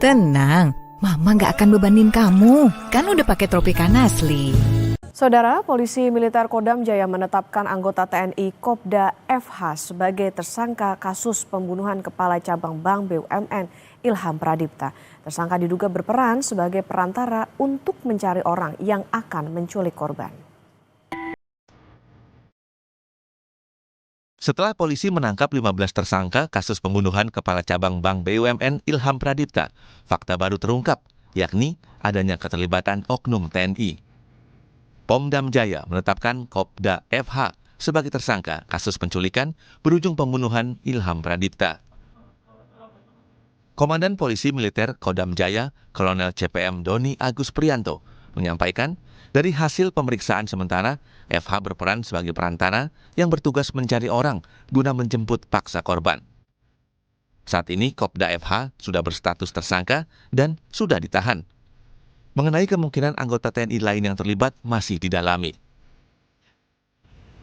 Tenang, Mama nggak akan bebanin kamu. Kan udah pakai Tropicana asli. Saudara, polisi militer Kodam Jaya menetapkan anggota TNI Kopda FH sebagai tersangka kasus pembunuhan Kepala Cabang Bank BUMN Ilham Pradipta. Tersangka diduga berperan sebagai perantara untuk mencari orang yang akan menculik korban. Setelah polisi menangkap 15 tersangka kasus pembunuhan Kepala Cabang Bank BUMN Ilham Pradipta, fakta baru terungkap, yakni adanya keterlibatan oknum TNI. Pom-Dam Jaya menetapkan Kopda FH sebagai tersangka kasus penculikan berujung pembunuhan Ilham Pradipta. Komandan Polisi Militer Kodam Jaya, Kolonel CPM Doni Agus Prianto, menyampaikan dari hasil pemeriksaan sementara, FH berperan sebagai perantara yang bertugas mencari orang guna menjemput paksa korban. Saat ini Kopda FH sudah berstatus tersangka dan sudah ditahan. Mengenai kemungkinan anggota TNI lain yang terlibat masih didalami.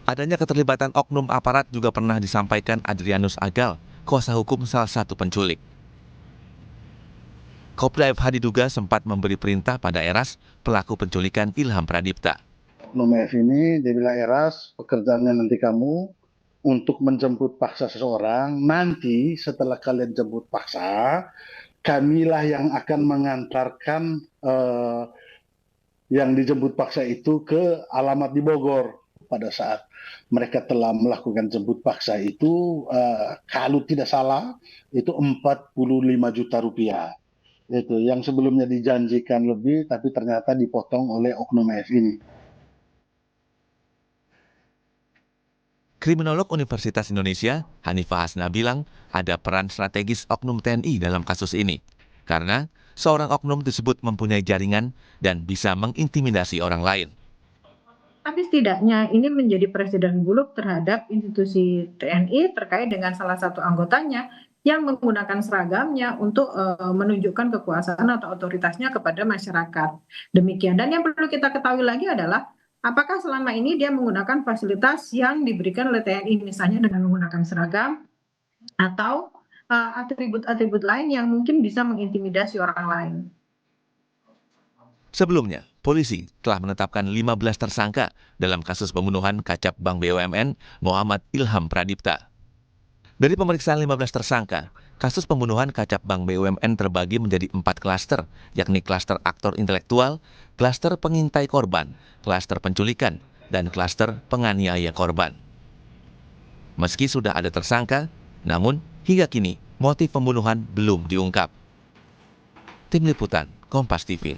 Adanya keterlibatan oknum aparat juga pernah disampaikan Adrianus Agal, kuasa hukum salah satu penculik. Kopda FH diduga sempat memberi perintah pada Eras, pelaku penculikan Ilham Pradipta. Oknum F ini dia bilang, Eras, pekerjaannya nanti kamu untuk menjemput paksa seseorang. Nanti setelah kalian jemput paksa, kamilah yang akan mengantarkan yang dijemput paksa itu ke alamat di Bogor. Pada saat mereka telah melakukan jemput paksa itu, kalau tidak salah, itu 45 juta rupiah. Itu yang sebelumnya dijanjikan lebih, tapi ternyata dipotong oleh oknum F ini. Kriminolog Universitas Indonesia, Hanifah Hasna bilang ada peran strategis oknum TNI dalam kasus ini. Karena seorang oknum tersebut mempunyai jaringan dan bisa mengintimidasi orang lain. Tapi setidaknya ini menjadi presiden buruk terhadap institusi TNI terkait dengan salah satu anggotanya yang menggunakan seragamnya untuk menunjukkan kekuasaan atau otoritasnya kepada masyarakat. Demikian. Dan yang perlu kita ketahui lagi adalah apakah selama ini dia menggunakan fasilitas yang diberikan oleh TNI, misalnya dengan menggunakan seragam atau atribut-atribut lain yang mungkin bisa mengintimidasi orang lain. Sebelumnya, polisi telah menetapkan 15 tersangka dalam kasus pembunuhan Kacap Bank BUMN Muhammad Ilham Pradipta. Dari pemeriksaan 15 tersangka, kasus pembunuhan Kacap Bank BUMN terbagi menjadi 4 klaster, yakni klaster aktor intelektual, klaster pengintai korban, klaster penculikan, dan klaster penganiaya korban. Meski sudah ada tersangka, namun hingga kini motif pembunuhan belum diungkap. Tim Liputan, Kompas TV.